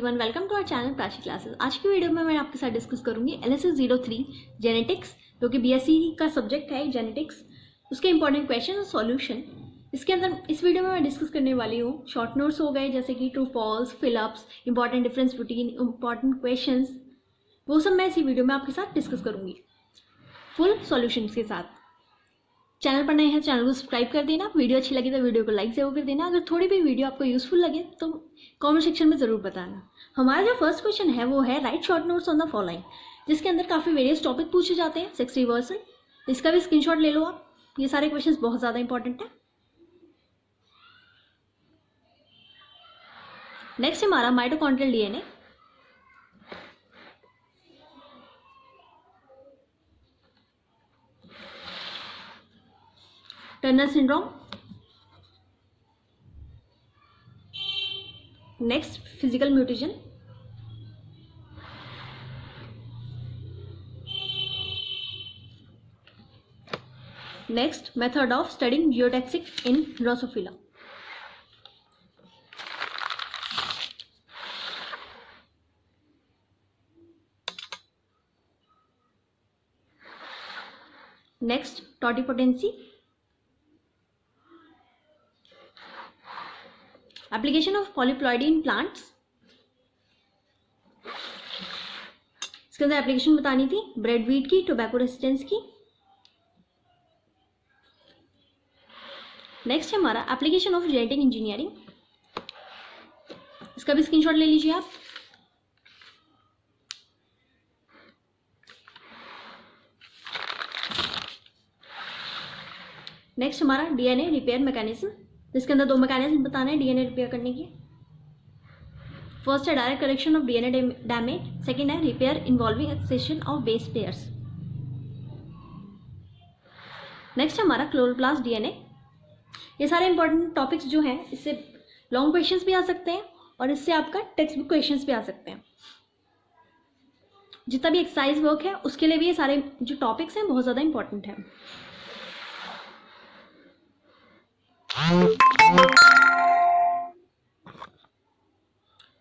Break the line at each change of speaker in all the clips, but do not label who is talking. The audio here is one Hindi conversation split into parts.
Everyone, welcome to our channel Prachi classes. आज की वीडियो में मैं आपके साथ डिस्कस करूंगी LSS-03 जेनेटिक्स, जो कि BSc का सब्जेक्ट है जेनेटिक्स, उसके इंपॉर्टेंट क्वेश्चन और सॉल्यूशन। इसके अंदर इस वीडियो में मैं डिस्कस करने वाली हूँ शॉर्ट नोट्स हो गए, जैसे कि true false, fill ups, important difference between important question, वो सब मैं इसी वीडियो में आपके साथ डिस्कस करूंगी फुल सॉल्यूशन के साथ। चैनल पर नए हैं, चैनल को सब्सक्राइब कर देना। वीडियो अच्छी लगी तो वीडियो को लाइक जरूर कर देना। अगर थोड़ी भी वीडियो आपको यूजफुल लगे तो कमेंट सेक्शन में ज़रूर बताना। हमारा जो फर्स्ट क्वेश्चन है वो है right short notes on the following, जिसके अंदर काफ़ी वेरियस टॉपिक पूछे जाते हैं 6 रिवर्सल। इसका भी स्क्रीनशॉट ले लो आप, ये सारे क्वेश्चंस बहुत ज़्यादा इंपॉर्टेंट है। नेक्स्ट हमारा mitochondrial DNA, Turner syndrome, next physical mutation, next method of studying geotaxis in drosophila. Next totipotency, application of polyploidy in plants, इसके अंदर एप्लीकेशन बतानी थी ब्रेड वीट की, टोबैको रेसिस्टेंस की। नेक्स्ट है हमारा एप्लीकेशन ऑफ जेनेटिक इंजीनियरिंग, इसका भी स्क्रीनशॉट ले लीजिए आप। नेक्स्ट हमारा DNA रिपेयर मैकेनिज्म, जिसके अंदर 2 मैकेनिज्म बताना है DNA रिपेयर करने की। फर्स्ट है direct correction of DNA damage, second है repair involving excision of base pairs. Next हमारा क्लोरोप्लास्ट DNA। ये सारे इंपॉर्टेंट टॉपिक्स जो हैं, इससे लॉन्ग क्वेश्चंस भी आ सकते हैं और इससे आपका टेक्स्ट बुक क्वेश्चंस भी आ सकते हैं। जितना भी एक्सरसाइज वर्क है उसके लिए भी ये सारे जो टॉपिक्स हैं बहुत ज़्यादा इंपॉर्टेंट है।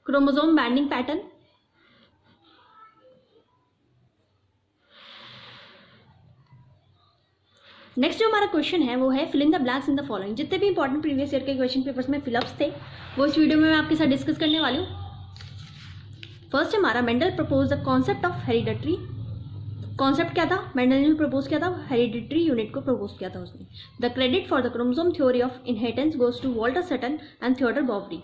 क्रोमोसोम बैंडिंग पैटर्न, नेक्स्ट जो हमारा क्वेश्चन है वो है fill in the blanks in the following. जितने भी इंपॉर्टेंट प्रीवियस ईयर के क्वेश्चन पेपर्स में फिलअप्स थे वो इस वीडियो में मैं आपके साथ डिस्कस करने वाली हूँ। फर्स्ट हमारा Mendel propose the concept of hereditary. Concept क्या था? मेंडल ने प्रपोज किया था, हेरिडिटरी यूनिट को प्रपोज किया था उसने। The credit for the chromosome theory of inheritance goes to Walter Sutton and Theodor Boveri.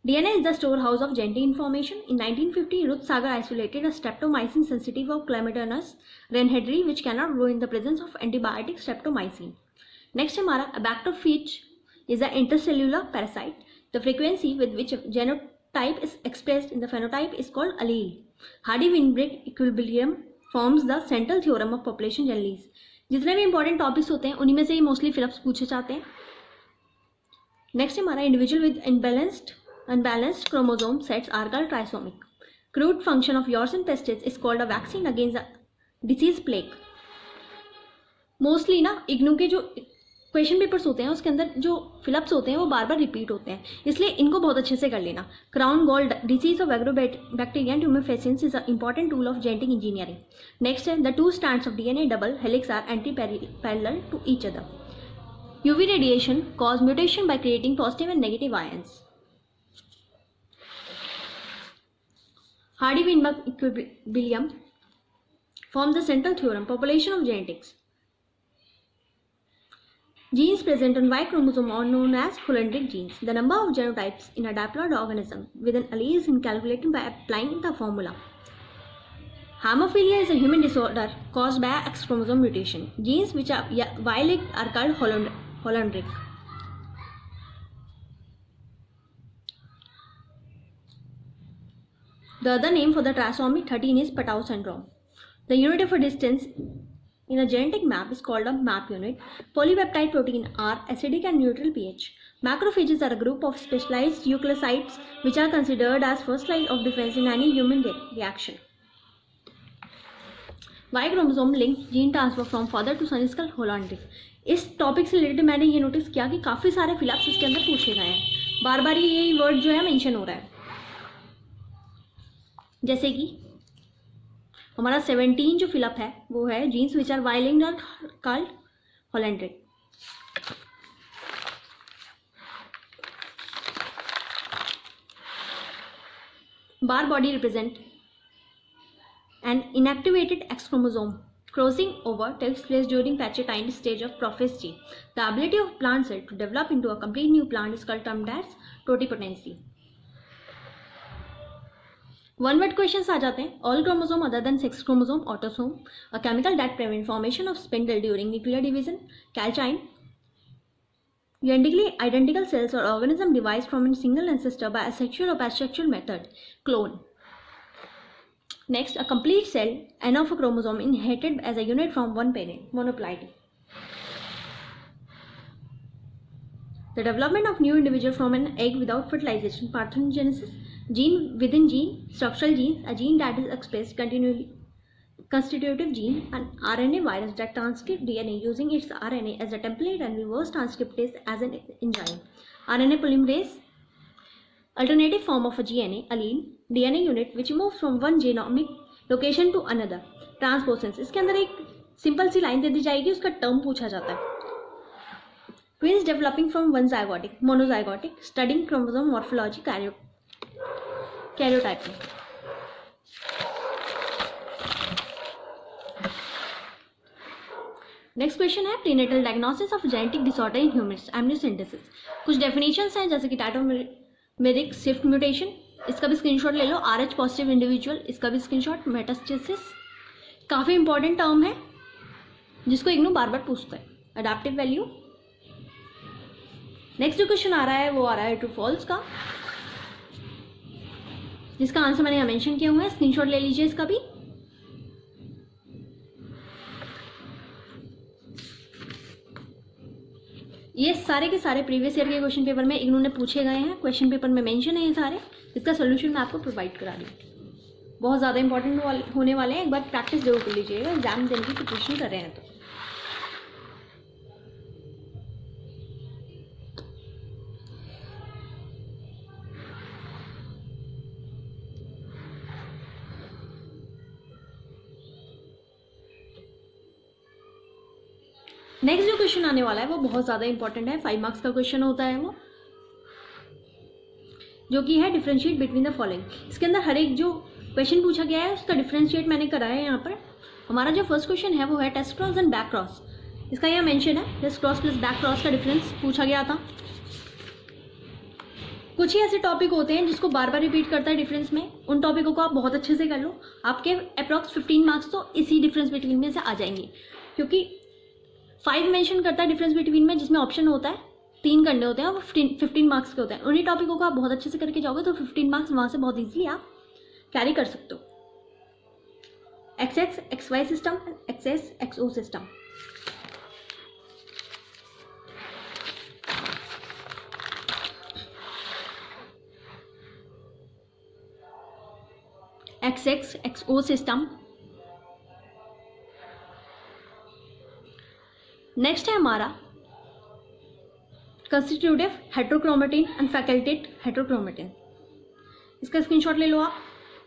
DNA is the storehouse of genetic information. In 1950, Ruth Sager isolated a streptomycin sensitive of Chlamydomonas reinhardti, which cannot grow in the presence of antibiotic streptomycin. Next हमारा abactophage is an intercellular parasite. The frequency with which genotype is expressed in the phenotype is called allele. Hardy-Weinberg equilibrium forms the central theorem of population generalies. जितने भी इंपॉर्टेंट टॉपिक्स होते हैं उन्हीं में से ही मोस्टली फिलअप्स पूछे जाते हैं। नेक्स्ट हमारा individual with unbalanced chromosome sets are called trisomic. Crude function of urine pesticides is called a vaccine against the disease plague. Mostly ना इग्नू के जो क्वेश्चन पेपर्स होते हैं उसके अंदर जो फिलअप्स होते हैं वो बार बार रिपीट होते हैं, इसलिए इनको बहुत अच्छे से कर लेना। Crown gall disease of agrobacteria and tumefaciens is a important tool of genetic engineering. Next है the 2 strands of DNA double helix are anti-parallel to each other. UV radiation cause mutation by creating positive and negative ions. Hardy-Weinberg equilibrium forms the central theorem. Population of genetics. Genes present on Y chromosome are known as holondric genes. The number of genotypes in a diploid organism with an allele is calculated by applying the formula. Hemophilia is a human disorder caused by X chromosome mutation. Genes which are Y-linked are called holondric. The other name for the trisomy 13 is Patau syndrome. The unit of a distance in a genetic map is called a map unit. Polypeptide protein are acidic and neutral pH. Macrophages are a group of specialized eukaryotes which are considered as first line of defense in any human reaction. Y chromosome link gene transfer from father to son is called holandric. इस टॉपिक से रिलेटेड मैंने ये नोटिस किया कि काफ़ी सारे फिलअप्स इसके अंदर पूछे गए हैं, बार बार ये वर्ड जो है मेंशन हो रहा है। जैसे कि हमारा 17 जो फिलअप है वो है genes which are Y linked are called holandric. Barr body represent an inactivated X chromosome. Crossing over takes place during pachytine stage of prophase G. The ability of plant cell to develop into a complete new plant is called termed as totipotency. One word questions आ जाते हैं. All chromosome other than sex chromosome autosome, a chemical that prevent formation of spindle during nuclear division. Calcine, genetically identical cells or organism devised from a single ancestor by asexual or bisexual method. Clone. Next, a complete cell, N of a chromosome inherited as a unit from one parent, monoploidy. The development of new individual from an egg without fertilization, parthenogenesis. Gene within gene, structural genes, a gene that is expressed continually, constitutive gene, an RNA virus that transcripts DNA using its RNA as a template and reverse transcriptase as an enzyme. RNA polymerase, alternative form of a GNA, allele, DNA unit which moves from one genomic location to another. ट्रांसपोसेंस, इसके अंदर एक सिंपल सी लाइन दे दी जाएगी, उसका टर्म पूछा जाता है. Twins developing from one zygotic, monozygotic, studying chromosome morphology, karyotyping. Next question है prenatal diagnosis of genetic disorder in humans, amniocentesis. कुछ डेफिनेशंस हैं जैसे कि टाइटोमेरिक शिफ्ट म्यूटेशन, इसका भी स्क्रीनशॉट ले लो. RH पॉजिटिव इंडिविजुअल, इसका भी स्क्रीनशॉट. मेटास्टेसिस काफ़ी इंपॉर्टेंट टर्म है जिसको इग्नू बार बार पूछता है. Adaptive value. नेक्स्ट जो क्वेश्चन आ रहा है वो आ रहा है ट्रू फॉल्स का, जिसका आंसर मैंने यहाँ मेंशन किया हुआ है. स्क्रीनशॉट ले लीजिए इसका भी. ये सारे के सारे प्रीवियस ईयर के क्वेश्चन पेपर में इग्नू ने पूछे गए हैं, क्वेश्चन पेपर में मेंशन है ये सारे. इसका सोल्यूशन मैं आपको प्रोवाइड करा रही हूँ. बहुत ज़्यादा इंपॉर्टेंट होने वाले हैं, एक बार प्रैक्टिस जरूर कर लीजिएगा एग्जाम देने की प्रिपरेशन कर रहे हैं तो. नेक्स्ट जो क्वेश्चन आने वाला है वो बहुत ज़्यादा इंपॉर्टेंट है. 5 मार्क्स का क्वेश्चन होता है वो, जो कि है डिफरेंशिएट बिटवीन द फॉलोइंग. इसके अंदर हर एक जो क्वेश्चन पूछा गया है उसका डिफरेंशिएट मैंने कराया है यहाँ पर. हमारा जो फर्स्ट क्वेश्चन है वो है test cross and back cross. इसका यहाँ मेंशन है test cross plus back cross का डिफरेंस पूछा गया था. कुछ ही ऐसे टॉपिक होते हैं जिसको बार बार रिपीट करता है डिफरेंस में, उन टॉपिकों को आप बहुत अच्छे से कर लो. आपके अप्रॉक्स 15 मार्क्स तो इसी डिफरेंस बिटवीन में से आ जाएंगे, क्योंकि 5 मेंशन करता है डिफरेंस बिटवीन में, जिसमें ऑप्शन होता है 3 करने होते हैं और 15 मार्क्स के होते हैं. उन्हीं टॉपिकों को आप बहुत अच्छे से करके जाओगे तो 15 मार्क्स वहाँ से बहुत ईजिली आप कैरी कर सकते हो. XX XY system, XS XO system. XX XO system. Next है हमारा कंस्टिट्यूटिव हेट्रोक्रोमेटिन एंड फैकल्टेड हेट्रोक्रोमेटिन. इसका स्क्रीनशॉट ले लो आप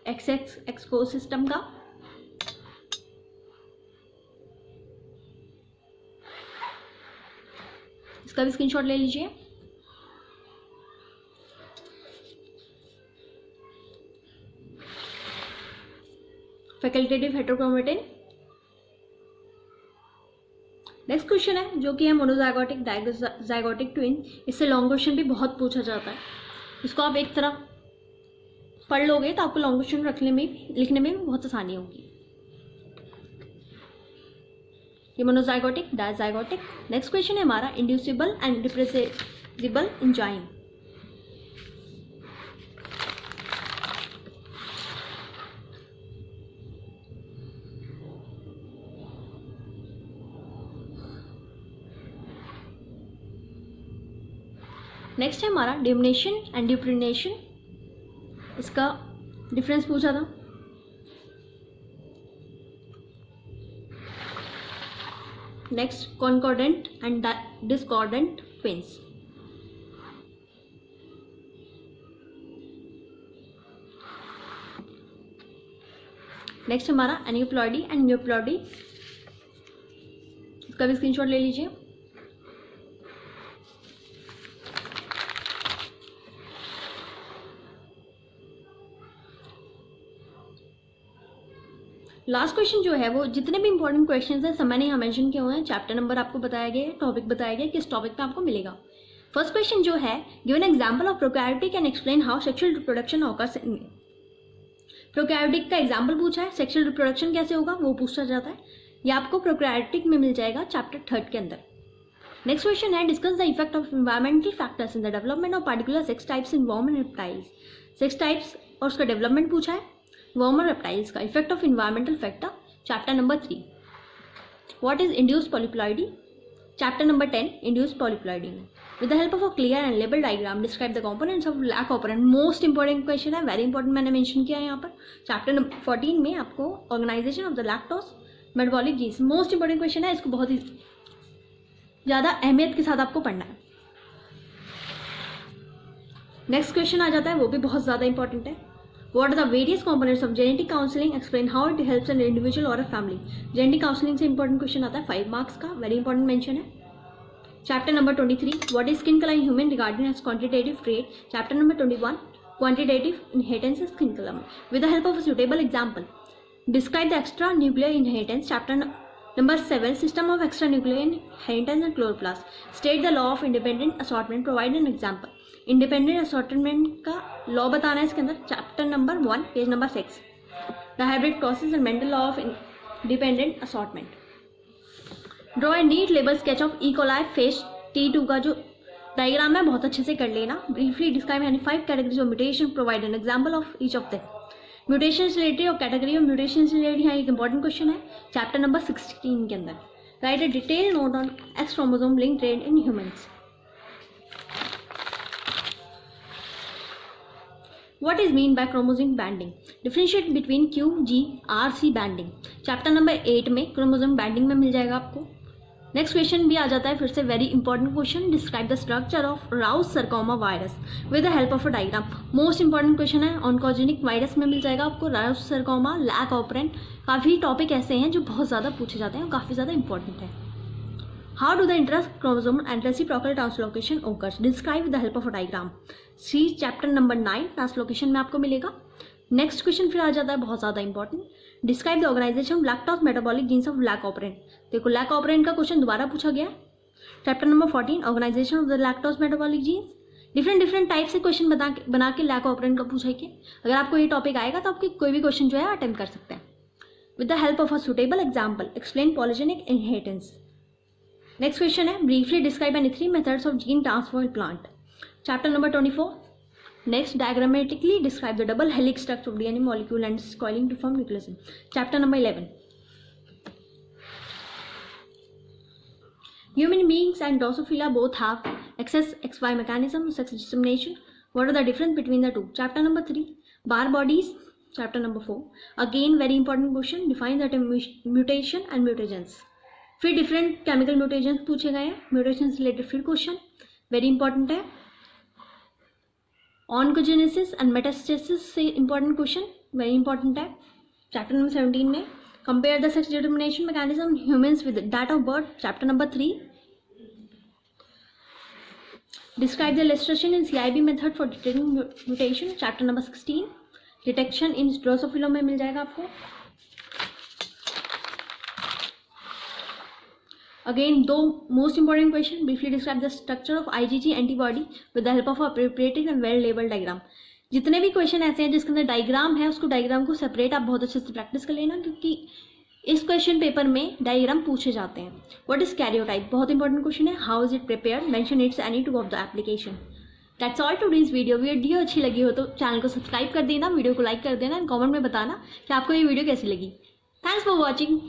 XX XO सिस्टम का. इसका भी स्क्रीनशॉट ले लीजिए. Facultative heterochromatin. नेक्स्ट क्वेश्चन है जो कि है मोनोजाइगोटिक डायगोजाइगोटिक ट्विन. इससे लॉन्ग क्वेश्चन भी बहुत पूछा जाता है. इसको आप एक तरह पढ़ लोगे तो आपको लॉन्ग क्वेश्चन लिखने में भी बहुत आसानी होगी. ये मोनोजाइगोटिक डायजाइगोटिक. नेक्स्ट क्वेश्चन है हमारा inducible and repressible enzyme. Next है हमारा डिमिनेशन एंड ड्यूप्लिनेशन. इसका डिफरेंस पूछा था. Next concordant and discordant twins. Next हमारा एन्यूप्लॉइडी एंड न्यूप्लॉइडी, इसका भी स्क्रीनशॉट ले लीजिए। लास्ट क्वेश्चन जो है वो जितने भी इंपॉर्टेंट क्वेश्चंस हैं सब मैंने यहाँ मेंशन किए हुए हैं। चैप्टर नंबर आपको बताया गया है, टॉपिक बताया गया किस टॉपिक पे आपको मिलेगा। फर्स्ट क्वेश्चन जो है, given example of prokaryotic and explain how sexual reproduction occurs in. Prokaryotic का एग्जांपल पूछा है, सेक्सुअल रिप्रोडक्शन कैसे होगा वो पूछा जाता है। ये आपको प्रोकैरियोटिक में मिल जाएगा चैप्टर 3 के अंदर। नेक्स्ट क्वेश्चन है, discuss the effect of environmental factors in the development of particular sex types in worm and reptiles. Sex types और उसका डेवलपमेंट पूछा है, वर्म और रेप्टाइल्स का effect of environmental factor, chapter number 3। What is induced polyploidy, chapter number 10, induced polyploidy में। With the help of a clear and label diagram describe the components of lac operon. Most important question है, वेरी इंपॉर्टेंट, मैंने मेंशन किया है यहाँ पर। चैप्टर नंबर 14 में आपको organisation of the lactose metabolic genes, most important question है, इसको बहुत ही ज़्यादा अहमियत के साथ आपको पढ़ना है। नेक्स्ट क्वेश्चन आ जाता है, वो भी बहुत ज़्यादा इंपॉर्टेंट है। What are the various components of genetic counseling? Explain how it helps an individual or a family. Genetic counseling से important question आता है 5 marks का, very important mention है। Chapter number 23, what is skin color in human regarding as quantitative trait? Chapter number 21, quantitative inheritance of skin color. With the help of a suitable example, describe the extranuclear inheritance. Chapter number 7, system of extranuclear inheritance and chloroplast. State the law of independent assortment. Provide an example. Independent assortment का लॉ बताना है इसके अंदर, chapter number 1, page number 6। The hybrid process and Mendel law of independent assortment. Draw a neat label sketch of E coli phage T2 का जो डायग्राम है बहुत अच्छे से कर लेना। Briefly describe any 5 categories of mutation, provide an example of each of them. Mutation related और कैटेगरी ऑफ म्यूटेशन रिलेटेड यहाँ एक इंपॉर्टेंट क्वेश्चन है चैप्टर नंबर 16 के अंदर। Right A detail note on x chromosome link trade in humans. What is mean by chromosome banding? Differentiate between Q, G, R, C banding. Chapter number 8 में क्रोमोसोम बैंडिंग में मिल जाएगा आपको। नेक्स्ट क्वेश्चन भी आ जाता है फिर से, very important question. Describe the structure of Rouse सरकोमा virus with the help of a diagram. Most important question है, ऑन्कोजेनिक वायरस में मिल जाएगा आपको राउस सरकोमा, लैक ऑपरेंट। काफ़ी टॉपिक ऐसे हैं जो बहुत ज़्यादा पूछे जाते हैं और काफ़ी ज़्यादा इंपॉर्टेंट है। How do the intrachromosomal and reciprocal translocation occurs? Describe with the help of a diagram. See chapter number 9, translocation में आपको मिलेगा। नेक्स्ट क्वेश्चन फिर आ जाता है बहुत ज़्यादा important. Describe the organisation of lactose metabolic genes of lac operon. देखो लैक ऑपरेंट का क्वेश्चन दोबारा पूछा गया। Chapter number 14, organisation of the lactose metabolic genes. Different type से क्वेश्चन बना के लैक ऑपरेंट का पूछा कि अगर आपको ये टॉपिक आएगा तो आपके कोई भी क्वेश्चन जो है अटेम्प्ट कर सकते हैं। With the help of a suitable example explain polygenic inheritance. Next question है, briefly describe any 3 methods of gene transfer plant. Chapter number 24। Next diagrammatically describe the double helix structure of DNA molecule and coiling to form nucleus. Chapter number 11। Human beings and Drosophila both have XY mechanism, sex discrimination. What are the difference between the two? Chapter number 3, bar bodies. Chapter number 4. Again very important question, define the mutation and mutagens. फिर डिफरेंट केमिकल म्यूटेशंस पूछे गए हैं, म्यूटेशंस रिलेटेड फिर क्वेश्चन वेरी इंपॉर्टेंट है। ऑन्कोजेनेसिस एंड मेटास्टेसिस से इंपॉर्टेंट क्वेश्चन वेरी इंपॉर्टेंट है। चैप्टर नंबर 17 में compare the sex determination mechanism humans with date of birth. Chapter number 3। Describe the illustration in CIB method for detecting mutation. Chapter number 16। Detection in drosophila में मिल जाएगा आपको। Again 2 most important question, briefly describe the structure of IgG antibody with the help of appropriated and well label diagram. जितने भी क्वेश्चन ऐसे हैं जिसके अंदर डायग्राम है उसको डायग्राम को सेपरेट आप बहुत अच्छे से प्रैक्टिस कर लेना, क्योंकि इस क्वेश्चन पेपर में डायग्राम पूछे जाते हैं। व्हाट इज कैरियोटाइप, बहुत इंपॉर्टेंट क्वेश्चन है। How is it prepared, mention it's any two of the application. That's all today's video अच्छी लगी हो तो चैनल को सब्सक्राइब कर देना, वीडियो को लाइक कर देना एंड कमेंट में बताना कि आपको ये वीडियो कैसी लगी। Thanks for watching.